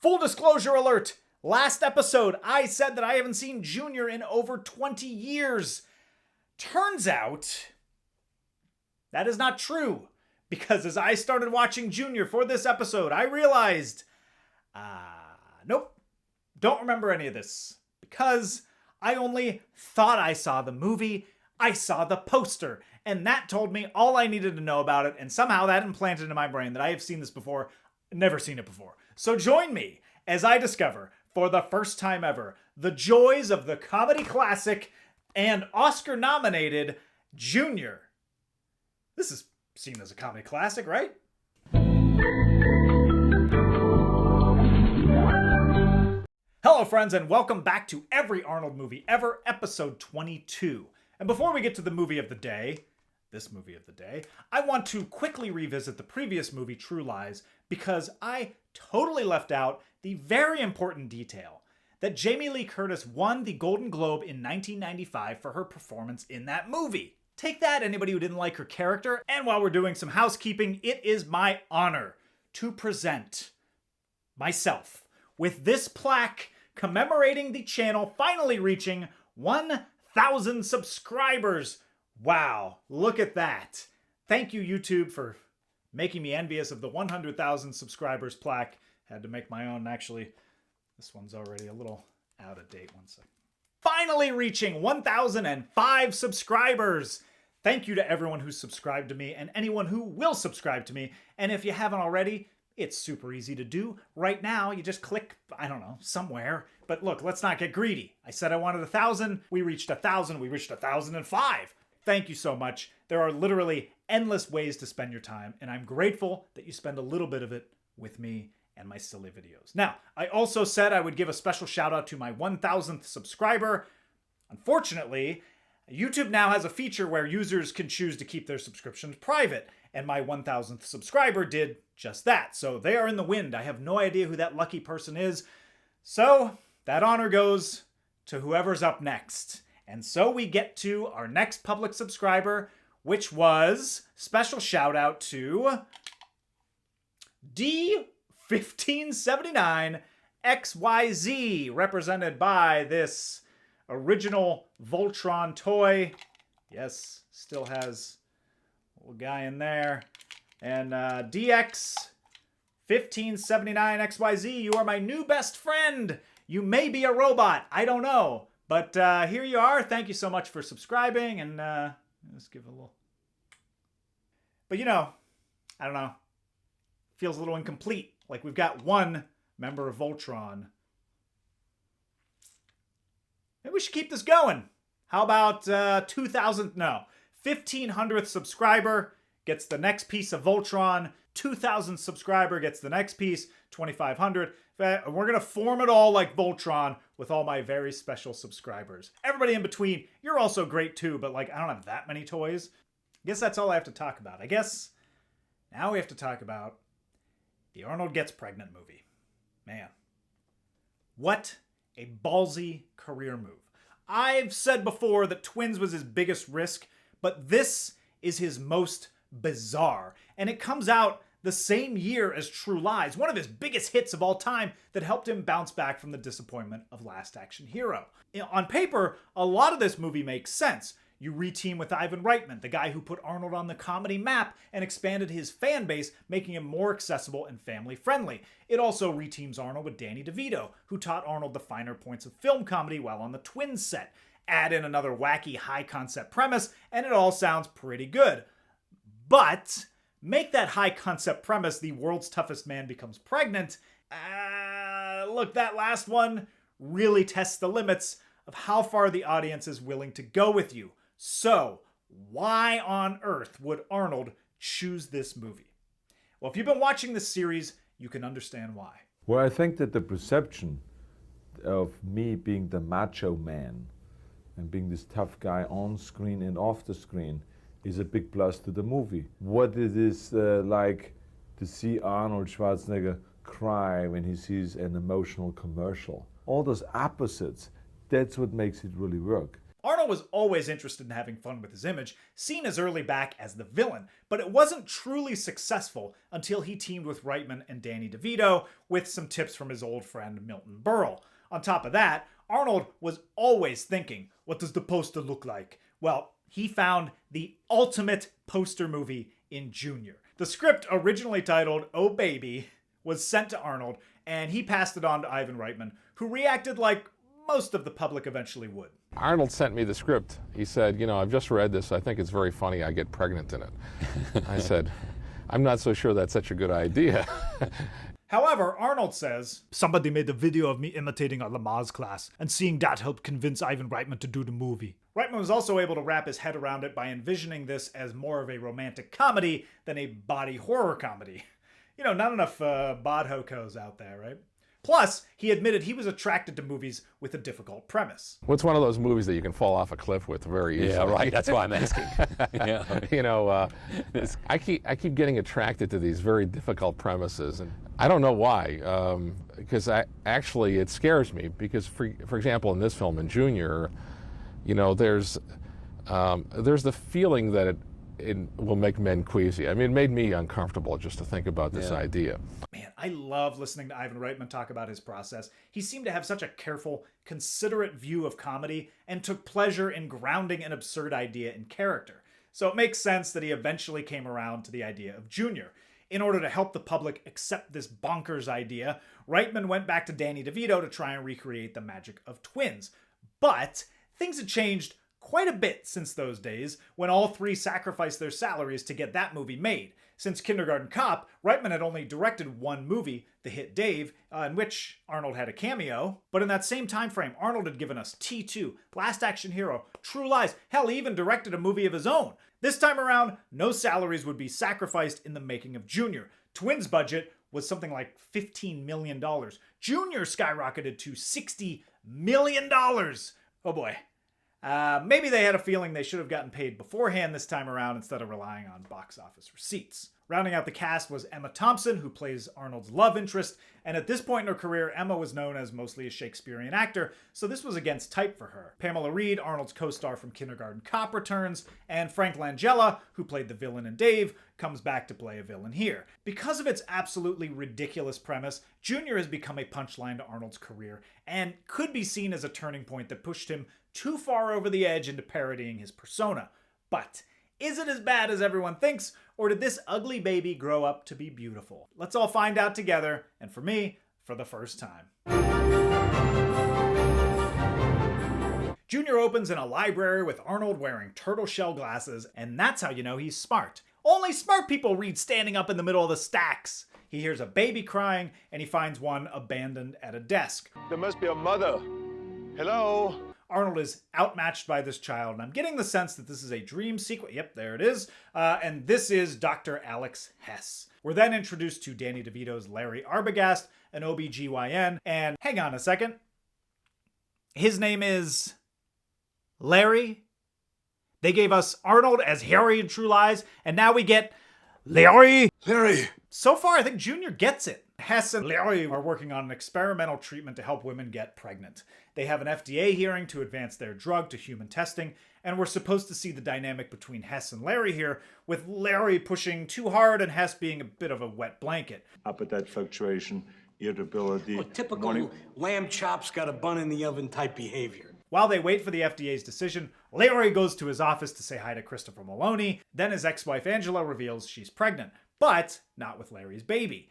Full disclosure alert! Last episode, I said that I haven't seen Junior in over 20 years. Turns out, that is not true. Because as I started watching Junior for this episode, I realized, nope, don't remember any of this. Because I only thought I saw the movie, I saw the poster. And that told me all I needed to know about it, and somehow that implanted in my brain that I have seen this before, never seen it before. So join me as I discover, for the first time ever, the joys of the comedy classic and Oscar-nominated Junior. This is seen as a comedy classic, right? Hello, friends, and welcome back to Every Arnold Movie Ever, episode 22. And before we get to the movie of the day, this movie of the day, I want to quickly revisit the previous movie, True Lies, because I totally left out the very important detail that Jamie Lee Curtis won the Golden Globe in 1995 for her performance in that movie. Take that, anybody who didn't like her character. And while we're doing some housekeeping, it is my honor to present myself with this plaque commemorating the channel finally reaching 1,000 subscribers. Wow, look at that. Thank you, YouTube, for making me envious of the 100,000 subscribers plaque. Had to make my own, actually. This one's already a little out of date. One second. Finally reaching 1,005 subscribers. Thank you to everyone who's subscribed to me and anyone who will subscribe to me. And if you haven't already, it's super easy to do. Right now, you just click, I don't know, somewhere. But look, let's not get greedy. I said I wanted 1,000. We reached 1,000. We reached 1,005. Thank you so much. There are literally endless ways to spend your time, and I'm grateful that you spend a little bit of it with me and my silly videos. Now, I also said I would give a special shout out to my 1,000th subscriber. Unfortunately, YouTube now has a feature where users can choose to keep their subscriptions private, and my 1,000th subscriber did just that. So they are in the wind. I have no idea who that lucky person is. So that honor goes to whoever's up next. And so we get to our next public subscriber, which was special shout out to D1579XYZ, represented by this original Voltron toy. Yes, still has a little guy in there. And DX1579XYZ, you are my new best friend. You may be a robot. I don't know. But here you are. Thank you so much for subscribing. And let's give a little. But you know, I don't know. Feels a little incomplete. Like we've got one member of Voltron. Maybe we should keep this going. How about 1,500th subscriber gets the next piece of Voltron. 2,000 subscriber gets the next piece. 2,500. We're going to form it all like Voltron with all my very special subscribers. Everybody in between, you're also great too, but like I don't have that many toys. I guess that's all I have to talk about. I guess now we have to talk about the Arnold Gets Pregnant movie. Man, what a ballsy career move. I've said before that Twins was his biggest risk, but this is his most bizarre. And it comes out the same year as True Lies, one of his biggest hits of all time that helped him bounce back from the disappointment of Last Action Hero. On paper, a lot of this movie makes sense. You reteam with Ivan Reitman, the guy who put Arnold on the comedy map and expanded his fan base, making him more accessible and family-friendly. It also reteams Arnold with Danny DeVito, who taught Arnold the finer points of film comedy while on the Twins set. Add in another wacky, high-concept premise, and it all sounds pretty good. But make that high-concept premise the world's toughest man becomes pregnant. Look, that last one really tests the limits of how far the audience is willing to go with you. So, why on earth would Arnold choose this movie? Well, if you've been watching this series, you can understand why. Well, I think that the perception of me being the macho man and being this tough guy on screen and off the screen is a big plus to the movie. What it is like to see Arnold Schwarzenegger cry when he sees an emotional commercial. All those opposites, that's what makes it really work. Arnold was always interested in having fun with his image, seen as early back as the villain, but it wasn't truly successful until he teamed with Reitman and Danny DeVito with some tips from his old friend Milton Berle. On top of that, Arnold was always thinking, what does the poster look like? Well, he found the ultimate poster movie in Junior. The script, originally titled Oh Baby, was sent to Arnold, and he passed it on to Ivan Reitman, who reacted like most of the public eventually would. Arnold sent me the script. He said, I've just read this. I think it's very funny. I get pregnant in it. I said, I'm not so sure that's such a good idea. However, Arnold says, somebody made a video of me imitating a Lamaze class, and seeing that helped convince Ivan Reitman to do the movie. Reitman was also able to wrap his head around it by envisioning this as more of a romantic comedy than a body horror comedy. Not enough bod hocos out there, right? Plus, he admitted he was attracted to movies with a difficult premise. Well, it's one of those movies that you can fall off a cliff with very easily. Yeah, right. That's why I'm asking. Yeah. I keep getting attracted to these very difficult premises, and I don't know why. Because it scares me. Because, for example, in this film, in Junior, there's the feeling that it will make men queasy. I mean, it made me uncomfortable just to think about this idea. Man, I love listening to Ivan Reitman talk about his process. He seemed to have such a careful, considerate view of comedy and took pleasure in grounding an absurd idea in character. So it makes sense that he eventually came around to the idea of Junior. In order to help the public accept this bonkers idea, Reitman went back to Danny DeVito to try and recreate the magic of twins. But things had changed quite a bit since those days, when all three sacrificed their salaries to get that movie made. Since Kindergarten Cop, Reitman had only directed one movie, the hit Dave, in which Arnold had a cameo. But in that same time frame, Arnold had given us T2, Last Action Hero, True Lies, hell, he even directed a movie of his own. This time around, no salaries would be sacrificed in the making of Junior. Twins' budget was something like $15 million. Junior skyrocketed to $60 million. Oh boy. Maybe they had a feeling they should have gotten paid beforehand this time around instead of relying on box office receipts. Rounding out the cast was Emma Thompson, who plays Arnold's love interest, and at this point in her career, Emma was known as mostly a Shakespearean actor, so this was against type for her. Pamela Reed, Arnold's co-star from Kindergarten Cop, returns, and Frank Langella, who played the villain in Dave, comes back to play a villain here. Because of its absolutely ridiculous premise, Junior has become a punchline to Arnold's career, and could be seen as a turning point that pushed him too far over the edge into parodying his persona. But is it as bad as everyone thinks, or did this ugly baby grow up to be beautiful? Let's all find out together, and for me, for the first time. Junior opens in a library with Arnold wearing turtle shell glasses, and that's how you know he's smart. Only smart people read standing up in the middle of the stacks. He hears a baby crying, and he finds one abandoned at a desk. There must be a mother. Hello? Arnold is outmatched by this child, and I'm getting the sense that this is a dream sequence. Yep, there it is. And this is Dr. Alex Hess. We're then introduced to Danny DeVito's Larry Arbogast, an OBGYN, and hang on a second. His name is Larry? They gave us Arnold as Harry in True Lies, and now we get Larry. So far, I think Junior gets it. Hess and Larry are working on an experimental treatment to help women get pregnant. They have an FDA hearing to advance their drug to human testing, and we're supposed to see the dynamic between Hess and Larry here, with Larry pushing too hard and Hess being a bit of a wet blanket. Appetite fluctuation, irritability. Oh, typical lamb chops got a bun in the oven type behavior. While they wait for the FDA's decision, Larry goes to his office to say hi to Christopher Maloney. Then his ex-wife Angela reveals she's pregnant, but not with Larry's baby.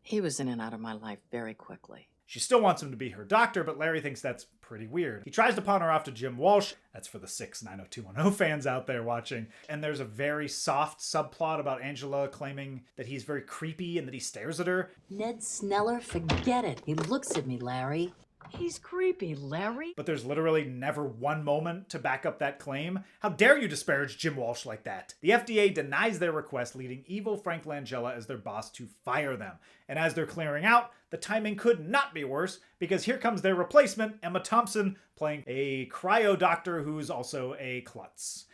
He was in and out of my life very quickly. She still wants him to be her doctor, but Larry thinks that's pretty weird. He tries to pawn her off to Jim Walsh. That's for the 6 90210 fans out there watching. And there's a very soft subplot about Angela claiming that he's very creepy and that he stares at her. Ned Sneller, forget it. He looks at me, Larry. He's creepy, Larry. But there's literally never one moment to back up that claim. How dare you disparage Jim Walsh like that? The FDA denies their request, leading evil Frank Langella as their boss to fire them. And as they're clearing out, the timing could not be worse, because here comes their replacement, Emma Thompson, playing a cryo doctor who's also a klutz.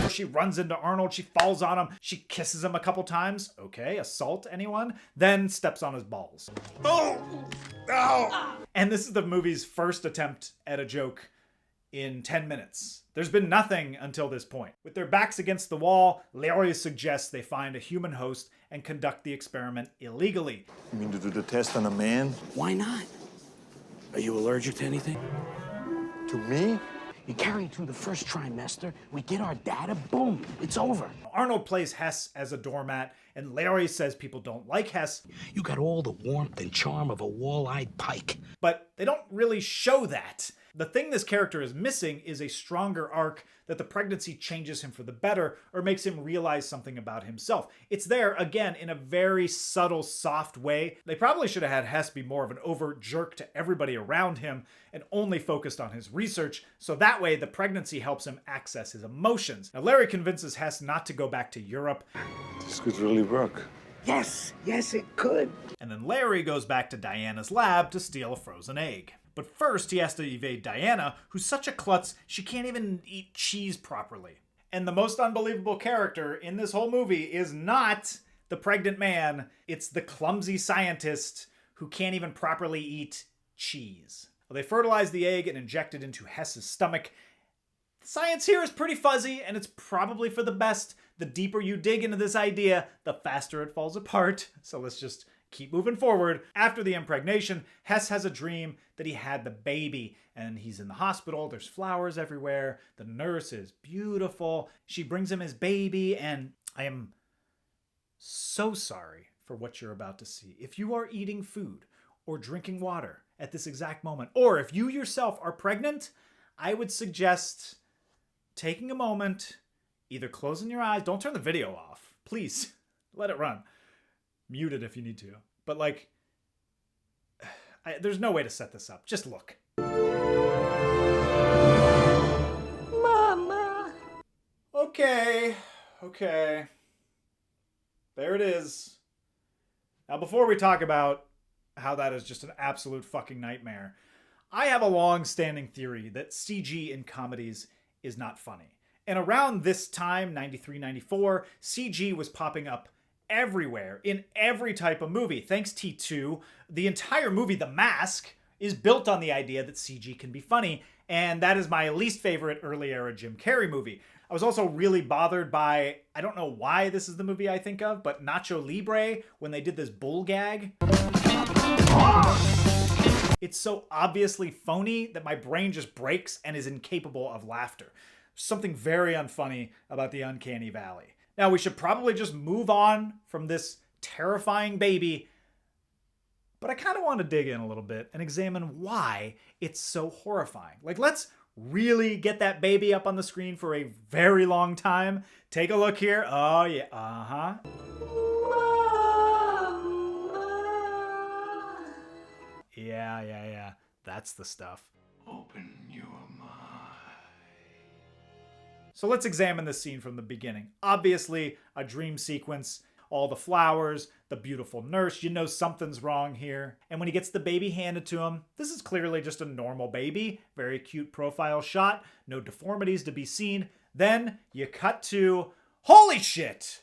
She runs into Arnold, she falls on him, she kisses him a couple times. Okay, assault, anyone? Then steps on his balls. Oh! And this is the movie's first attempt at a joke in 10 minutes. There's been nothing until this point. With their backs against the wall, Larry suggests they find a human host and conduct the experiment illegally. You mean to do the test on a man? Why not? Are you allergic to anything? To me? You carry it through the first trimester, we get our data, boom, it's over. Arnold plays Hess as a doormat, and Larry says people don't like Hess. You got all the warmth and charm of a wall-eyed pike. But they don't really show that. The thing this character is missing is a stronger arc that the pregnancy changes him for the better or makes him realize something about himself. It's there, again, in a very subtle, soft way. They probably should have had Hess be more of an overt jerk to everybody around him and only focused on his research, so that way the pregnancy helps him access his emotions. Now, Larry convinces Hess not to go back to Europe. This could really work. Yes, it could. And then Larry goes back to Diana's lab to steal a frozen egg. But first, he has to evade Diana, who's such a klutz she can't even eat cheese properly. And the most unbelievable character in this whole movie is not the pregnant man, it's the clumsy scientist who can't even properly eat cheese. Well, they fertilize the egg and inject it into Hess's stomach. The science here is pretty fuzzy, and it's probably for the best. The deeper you dig into this idea, the faster it falls apart. So let's just keep moving forward. After the impregnation, Hess has a dream that he had the baby, and he's in the hospital. There's flowers everywhere. The nurse is beautiful. She brings him his baby, and I am so sorry for what you're about to see. If you are eating food or drinking water at this exact moment, or if you yourself are pregnant, I would suggest taking a moment, either closing your eyes, don't turn the video off, please, let it run. Mute it if you need to. But there's no way to set this up. Just look. Mama. Okay. There it is. Now, before we talk about how that is just an absolute fucking nightmare, I have a long-standing theory that CG in comedies is not funny. And around this time, 93, 94, CG was popping up everywhere, in every type of movie. Thanks, T2, the entire movie, The Mask, is built on the idea that CG can be funny, and that is my least favorite early era Jim Carrey movie. I was also really bothered by, I don't know why this is the movie I think of, but Nacho Libre, when they did this bull gag. It's so obviously phony that my brain just breaks and is incapable of laughter. Something very unfunny about the Uncanny Valley. Now, we should probably just move on from this terrifying baby, but I kind of want to dig in a little bit and examine why it's so horrifying. Let's really get that baby up on the screen for a very long time. Take a look here. Oh, yeah. Uh-huh. Yeah. That's the stuff. Open your mind. So let's examine this scene from the beginning. Obviously, a dream sequence, all the flowers, the beautiful nurse, you know something's wrong here. And when he gets the baby handed to him, this is clearly just a normal baby. Very cute profile shot, no deformities to be seen. Then you cut to, holy shit!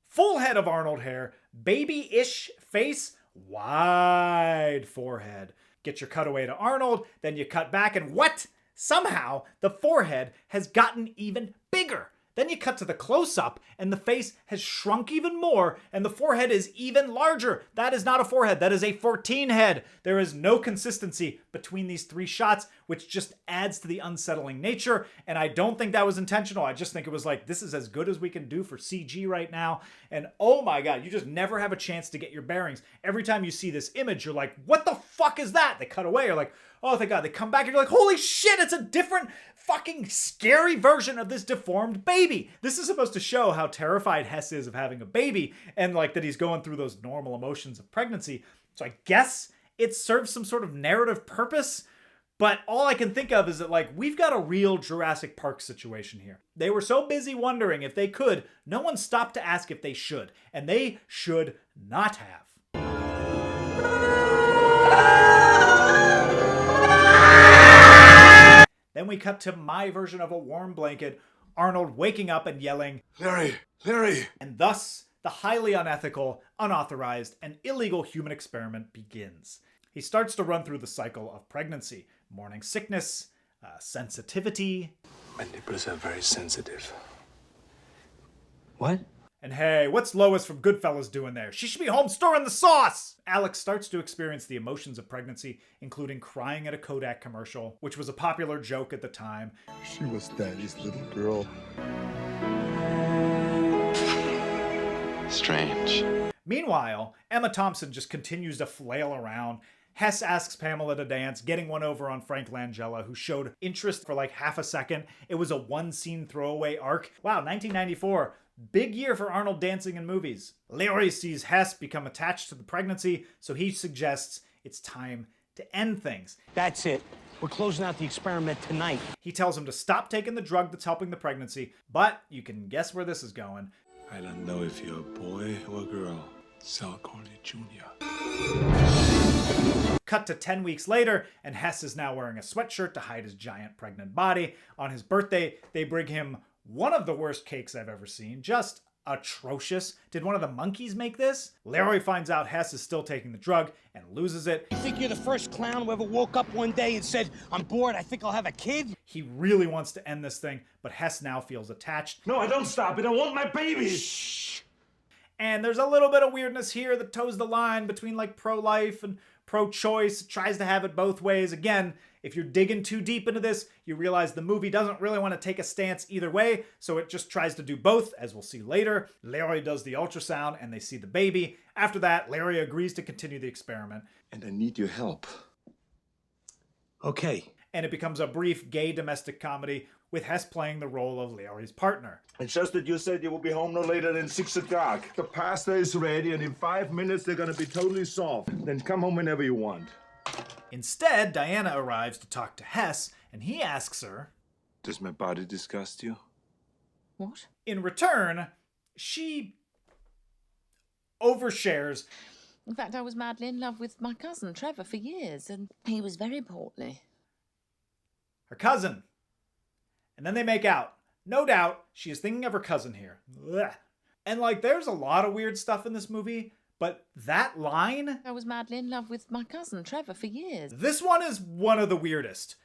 Full head of Arnold hair, baby-ish face, wide forehead. Get your cutaway to Arnold, then you cut back and what? Somehow, the forehead has gotten even bigger. Then you cut to the close-up, and the face has shrunk even more, and the forehead is even larger. That is not a forehead. That is a 14 head. There is no consistency between these three shots, which just adds to the unsettling nature, and I don't think that was intentional. I just think it was like, this is as good as we can do for CG right now, and oh my god, you just never have a chance to get your bearings. Every time you see this image, you're like, what the fuck is that? They cut away, you're like, oh, thank God. They come back and you're like, holy shit, it's a different fucking scary version of this deformed baby. This is supposed to show how terrified Hess is of having a baby and that he's going through those normal emotions of pregnancy. So I guess it serves some sort of narrative purpose, but all I can think of is that we've got a real Jurassic Park situation here. They were so busy wondering if they could, no one stopped to ask if they should, and they should not have. Then we cut to my version of a warm blanket, Arnold waking up and yelling, Larry! And thus, the highly unethical, unauthorized, and illegal human experiment begins. He starts to run through the cycle of pregnancy, morning sickness, sensitivity. My nipples are very sensitive. What? And hey, what's Lois from Goodfellas doing there? She should be home stirring the sauce! Alex starts to experience the emotions of pregnancy, including crying at a Kodak commercial, which was a popular joke at the time. She was Daddy's little girl. Strange. Meanwhile, Emma Thompson just continues to flail around. Hess asks Pamela to dance, getting one over on Frank Langella, who showed interest for like half a second. It was a one-scene throwaway arc. Wow, 1994. Big year for Arnold dancing in movies. Larry sees Hess become attached to the pregnancy, so he suggests it's time to end things. That's it. We're closing out the experiment tonight. He tells him to stop taking the drug that's helping the pregnancy, but you can guess where this is going. I don't know if you're a boy or a girl, so I'll call you Junior. Cut to 10 weeks later, and Hess is now wearing a sweatshirt to hide his giant pregnant body. On his birthday, they bring him one of the worst cakes I've ever seen. Just atrocious. Did one of the monkeys make this? Larry finds out Hess is still taking the drug and loses it. You think you're the first clown who ever woke up one day and said, I'm bored, I think I'll have a kid? He really wants to end this thing, but Hess now feels attached. No, I don't stop it. I want my baby. Shh. And there's a little bit of weirdness here that toes the line between like pro-life and pro-choice. It tries to have it both ways. Again, if you're digging too deep into this, you realize the movie doesn't really want to take a stance either way, so it just tries to do both, as we'll see later. Larry does the ultrasound and they see the baby. After that, Larry agrees to continue the experiment. And I need your help. Okay. And it becomes a brief gay domestic comedy with Hess playing the role of Larry's partner. It's just that you said you will be home no later than 6 o'clock. The pasta is ready, and in 5 minutes they're gonna be totally soft. Then come home whenever you want. Instead, Diana arrives to talk to Hess, and he asks her, Does my body disgust you? What? in return, she overshares. In fact, I was madly in love with my cousin, Trevor, for years, and he was very portly. Her cousin. And then they make out. No doubt, she is thinking of her cousin here. Blech. And like, there's a lot of weird stuff in this movie, but that line, I was madly in love with my cousin, Trevor, for years. this one is one of the weirdest.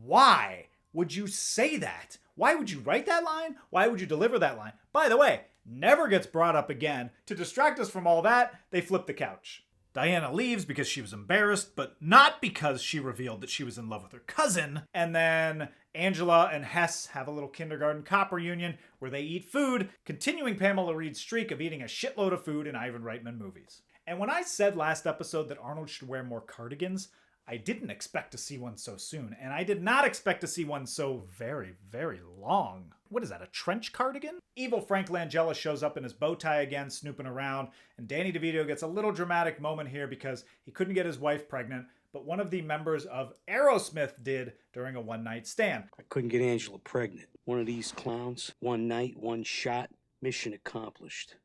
Why would you say that? Why would you write that line? Why would you deliver that line? By the way, never gets brought up again. To distract us from all that, they flip the couch. Diana leaves because she was embarrassed, but not because she revealed that she was in love with her cousin. And then Angela and Hess have a little kindergarten cop reunion where they eat food, continuing Pamela Reed's streak of eating a shitload of food in Ivan Reitman movies. And when I said last episode that Arnold should wear more cardigans, I didn't expect to see one so soon, and I did not expect to see one so very, very long. What is that, a trench cardigan? Evil Frank Langella shows up in his bow tie again, snooping around, and Danny DeVito gets a little dramatic moment here because he couldn't get his wife pregnant, but one of the members of Aerosmith did during a one-night stand. I couldn't get Angela pregnant. One of these clowns, one night, one shot, mission accomplished.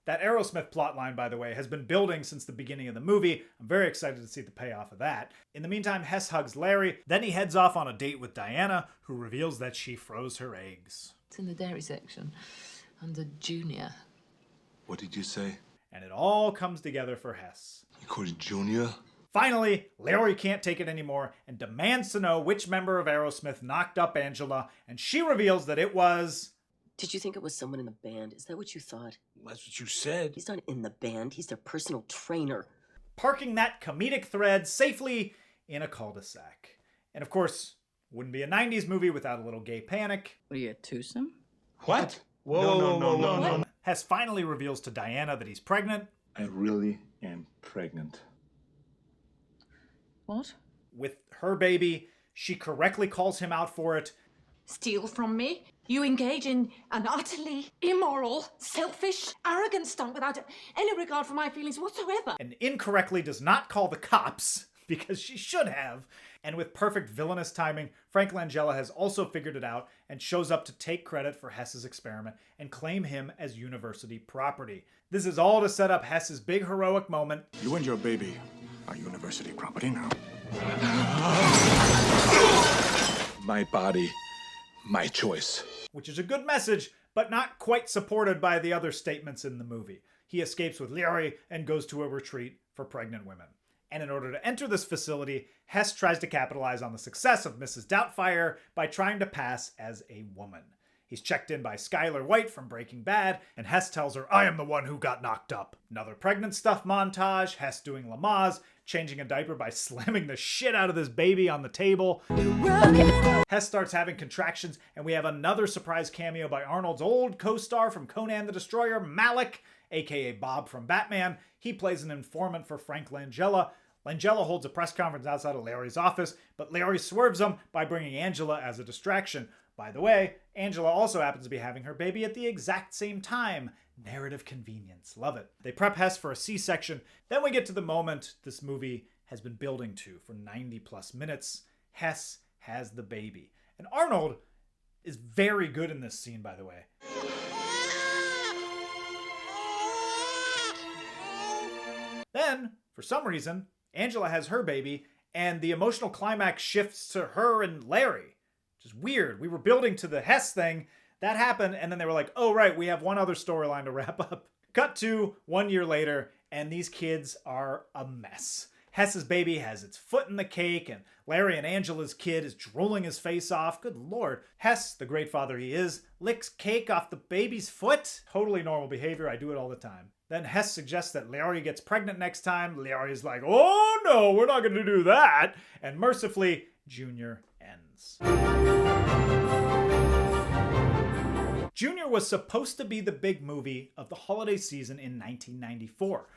That Aerosmith plotline, by the way, has been building since the beginning of the movie. I'm very excited to see the payoff of that. In the meantime, Hess hugs Larry. Then he heads off on a date with Diana, who reveals that she froze her eggs. It's in the dairy section, under Junior. What did you say? And it all comes together for Hess. You called it Junior? Finally, Larry can't take it anymore and demands to know which member of Aerosmith knocked up Angela, and she reveals that it was... Did you think it was someone in the band? Is that what you thought? That's what you said. He's not in the band. He's their personal trainer. Parking that comedic thread safely in a cul-de-sac. And of course, wouldn't be a 90s movie without a little gay panic. Were you a twosome? What? Whoa, no. Hess finally reveals to Diana that he's pregnant. I really am pregnant. What? With her baby, she correctly calls him out for it. Steal from me? You engage in an utterly immoral, selfish, arrogant stunt without any regard for my feelings whatsoever. And incorrectly does not call the cops, because she should have. And with perfect villainous timing, Frank Langella has also figured it out and shows up to take credit for Hess's experiment and claim him as university property. This is all to set up Hess's big heroic moment. You and your baby are university property now. My body, my choice. Which is a good message, but not quite supported by the other statements in the movie. He escapes with Larry and goes to a retreat for pregnant women. And in order to enter this facility, Hess tries to capitalize on the success of Mrs. Doubtfire by trying to pass as a woman. He's checked in by Skylar White from Breaking Bad, and Hess tells her, "I am the one who got knocked up." Another pregnant stuff montage, Hess doing Lamaze, changing a diaper by slamming the shit out of this baby on the table. Hess starts having contractions, and we have another surprise cameo by Arnold's old co-star from Conan the Destroyer, Malik, aka Bob from Batman. He plays an informant for Frank Langella. Langella holds a press conference outside of Larry's office, but Larry swerves him by bringing Angela as a distraction. By the way, Angela also happens to be having her baby at the exact same time. Narrative convenience. Love it. They prep Hess for a C-section. Then we get to the moment this movie has been building to for 90 plus minutes. Hess has the baby. And Arnold is very good in this scene, by the way. Then, for some reason, Angela has her baby, and the emotional climax shifts to her and Larry. Which is weird. We were building to the Hess thing. That happened, and then they were like, oh, right, we have one other storyline to wrap up. Cut to 1 year later, and these kids are a mess. Hess's baby has its foot in the cake, and Larry and Angela's kid is drooling his face off. Good lord. Hess, the great father he is, licks cake off the baby's foot. Totally normal behavior. I do it all the time. Then Hess suggests that Larry gets pregnant next time. Larry's like, oh no, we're not going to do that. And mercifully, Junior ends. Junior was supposed to be the big movie of the holiday season in 1994.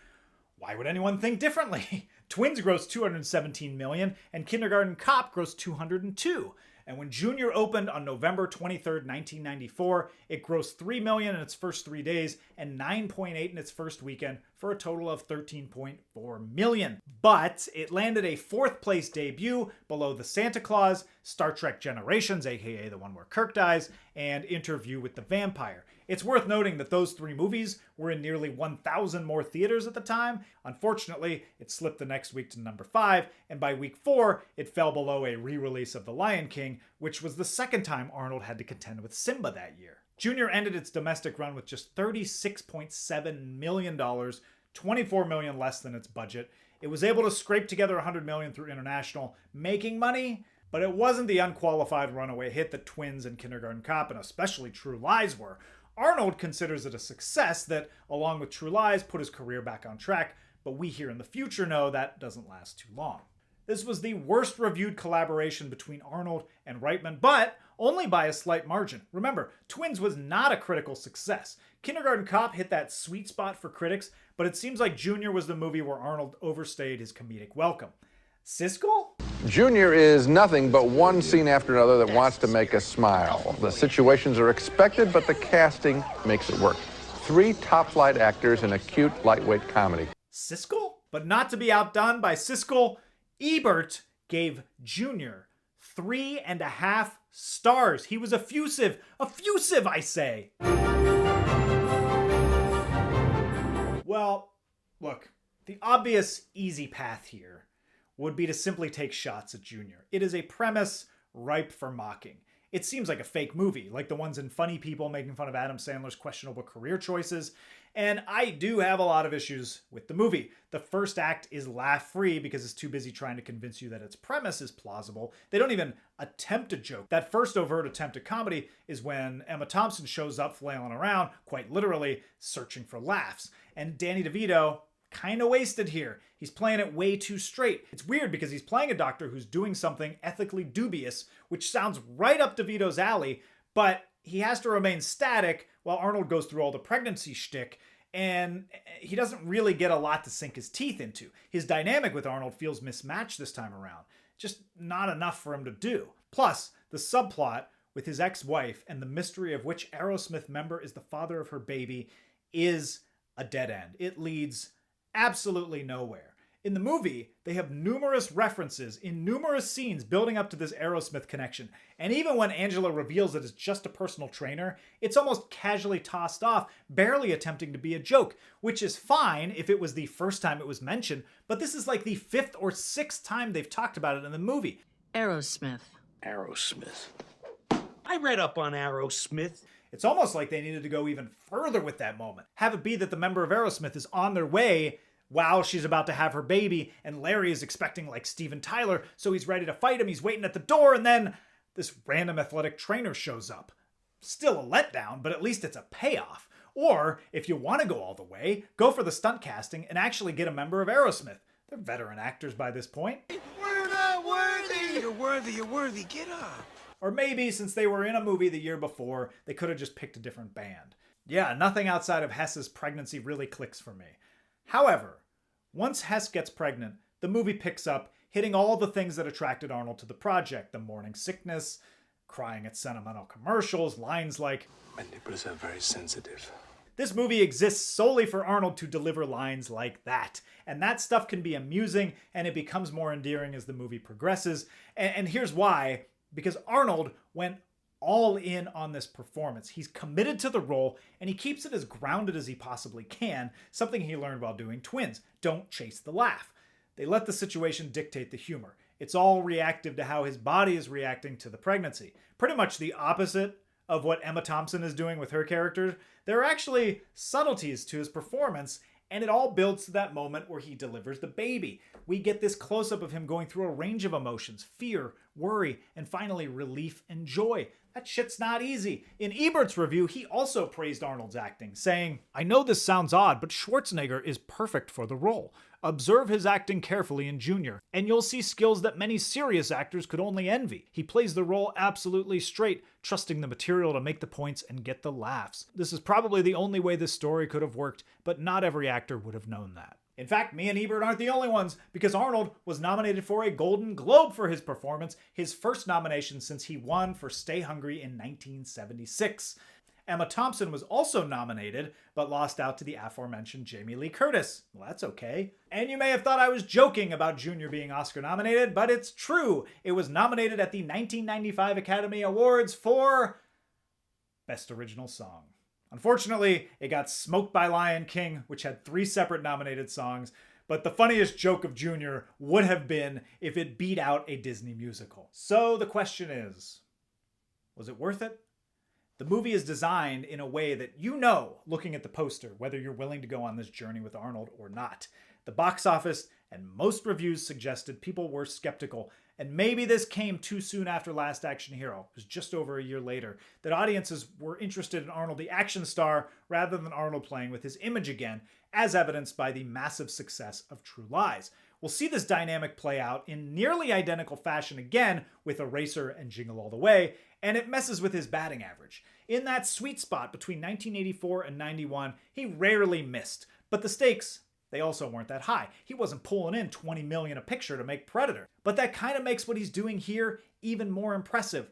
Why would anyone think differently? Twins grossed $217 million, and Kindergarten Cop grossed $202. And when Junior opened on November 23rd, 1994, it grossed $3 million in its first 3 days and $9.8 in its first weekend for a total of $13.4 million. But it landed a 4th place debut below The Santa Claus, Star Trek Generations, aka the one where Kirk dies, and Interview with the Vampire. It's worth noting that those 3 movies were in nearly 1,000 more theaters at the time. Unfortunately, it slipped the next week to number 5, and by week 4, it fell below a re-release of The Lion King, which was the second time Arnold had to contend with Simba that year. Junior ended its domestic run with just $36.7 million, $24 million less than its budget. It was able to scrape together $100 million through international, making money, but it wasn't the unqualified runaway hit that Twins and Kindergarten Cop, and especially True Lies, were. Arnold considers it a success that, along with True Lies, put his career back on track, but we here in the future know that doesn't last too long. This was the worst reviewed collaboration between Arnold and Reitman, but only by a slight margin. Remember, Twins was not a critical success. Kindergarten Cop hit that sweet spot for critics, but it seems like Junior was the movie where Arnold overstayed his comedic welcome. Siskel? Junior is nothing but one scene after another that wants to make us smile. The situations are expected, but the casting makes it work. 3 top-flight actors in a cute, lightweight comedy. Siskel? But not to be outdone by Siskel, Ebert gave Junior 3.5 stars. He was effusive. Effusive, I say. Well, look, the obvious easy path here would be to simply take shots at Junior. It is a premise ripe for mocking. It seems like a fake movie, like the ones in Funny People making fun of Adam Sandler's questionable career choices. And I do have a lot of issues with the movie. The first act is laugh-free because it's too busy trying to convince you that its premise is plausible. They don't even attempt a joke. That first overt attempt at comedy is when Emma Thompson shows up flailing around, quite literally, searching for laughs. And Danny DeVito, kind of wasted here. He's playing it way too straight. It's weird because he's playing a doctor who's doing something ethically dubious, which sounds right up DeVito's alley, but he has to remain static while Arnold goes through all the pregnancy shtick, and he doesn't really get a lot to sink his teeth into. His dynamic with Arnold feels mismatched this time around. Just not enough for him to do. Plus, the subplot with his ex-wife and the mystery of which Aerosmith member is the father of her baby is a dead end. It leads absolutely nowhere. In the movie, they have numerous references in numerous scenes building up to this Aerosmith connection. And even when Angela reveals that it's just a personal trainer, it's almost casually tossed off, barely attempting to be a joke, which is fine if it was the first time it was mentioned, but this is like the 5th or 6th time they've talked about it in the movie. Aerosmith. Aerosmith. I read up on Aerosmith. It's almost like they needed to go even further with that moment. Have it be that the member of Aerosmith is on their way Wow, she's about to have her baby, and Larry is expecting like Steven Tyler, so he's ready to fight him. He's waiting at the door, and then this random athletic trainer shows up. Still a letdown, but at least it's a payoff. Or, if you want to go all the way, go for the stunt casting and actually get a member of Aerosmith. They're veteran actors by this point. We're not worthy! You're worthy, get up! Or maybe, since they were in a movie the year before, they could have just picked a different band. Yeah, nothing outside of Hess's pregnancy really clicks for me. However, once Hess gets pregnant, the movie picks up, hitting all the things that attracted Arnold to the project. The morning sickness, crying at sentimental commercials, lines like, "My nipples are very sensitive." This movie exists solely for Arnold to deliver lines like that. And that stuff can be amusing, and it becomes more endearing as the movie progresses. And here's why. Because Arnold went all in on this performance. He's committed to the role, and he keeps it as grounded as he possibly can, something he learned while doing Twins. Don't chase the laugh. They let the situation dictate the humor. It's all reactive to how his body is reacting to the pregnancy. Pretty much the opposite of what Emma Thompson is doing with her character. There are actually subtleties to his performance, and it all builds to that moment where he delivers the baby. We get this close-up of him going through a range of emotions: fear, worry, and finally relief and joy. That shit's not easy. In Ebert's review, he also praised Arnold's acting, saying, "I know this sounds odd, but Schwarzenegger is perfect for the role. Observe his acting carefully in Junior, and you'll see skills that many serious actors could only envy. He plays the role absolutely straight, trusting the material to make the points and get the laughs. This is probably the only way this story could have worked, but not every actor would have known that." In fact, me and Ebert aren't the only ones, because Arnold was nominated for a Golden Globe for his performance, his first nomination since he won for Stay Hungry in 1976. Emma Thompson was also nominated, but lost out to the aforementioned Jamie Lee Curtis. Well, that's okay. And you may have thought I was joking about Junior being Oscar nominated, but it's true. It was nominated at the 1995 Academy Awards for Best Original Song. Unfortunately, it got smoked by Lion King, which had 3 separate nominated songs, but the funniest joke of Junior would have been if it beat out a Disney musical. So the question is, was it worth it? The movie is designed in a way that you know, looking at the poster, whether you're willing to go on this journey with Arnold or not. The box office and most reviews suggested people were skeptical, and maybe this came too soon after Last Action Hero. It was just over a year later, that audiences were interested in Arnold the action star rather than Arnold playing with his image again, as evidenced by the massive success of True Lies. We'll see this dynamic play out in nearly identical fashion again with Eraser and Jingle All the Way, and it messes with his batting average. In that sweet spot between 1984 and 91, he rarely missed, but the stakes, they also weren't that high. He wasn't pulling in $20 million a picture to make Predator. But that kind of makes what he's doing here even more impressive.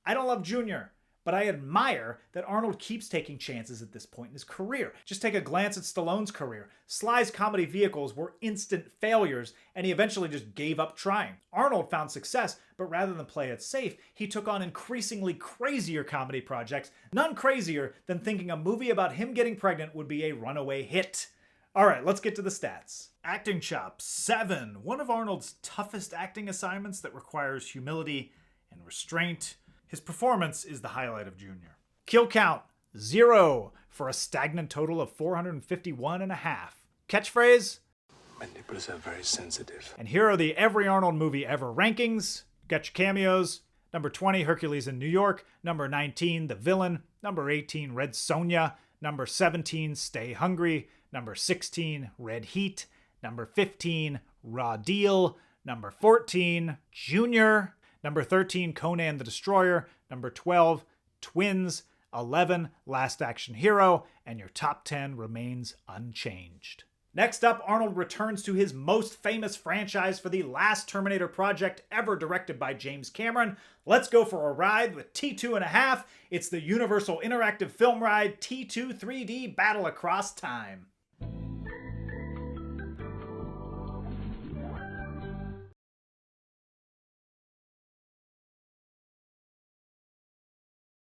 I don't love Junior, but I admire that Arnold keeps taking chances at this point in his career. Just take a glance at Stallone's career. Sly's comedy vehicles were instant failures, and he eventually just gave up trying. Arnold found success, but rather than play it safe, he took on increasingly crazier comedy projects, none crazier than thinking a movie about him getting pregnant would be a runaway hit. Alright, let's get to the stats. Acting chops, 7. One of Arnold's toughest acting assignments that requires humility and restraint. His performance is the highlight of Junior. Kill count, 0, for a stagnant total of 451.5. Catchphrase? "My nipples are very sensitive." And here are the Every Arnold Movie Ever rankings. Got your cameos. Number 20, Hercules in New York. Number 19, The Villain. Number 18, Red Sonja. Number 17, Stay Hungry. Number 16, Red Heat. Number 15, Raw Deal. Number 14, Junior. Number 13, Conan the Destroyer. Number 12, Twins. 11, Last Action Hero. And your top 10 remains unchanged. Next up, Arnold returns to his most famous franchise for the last Terminator project ever directed by James Cameron. Let's go for a ride with T2.5. It's the Universal Interactive Film Ride T2 3D Battle Across Time.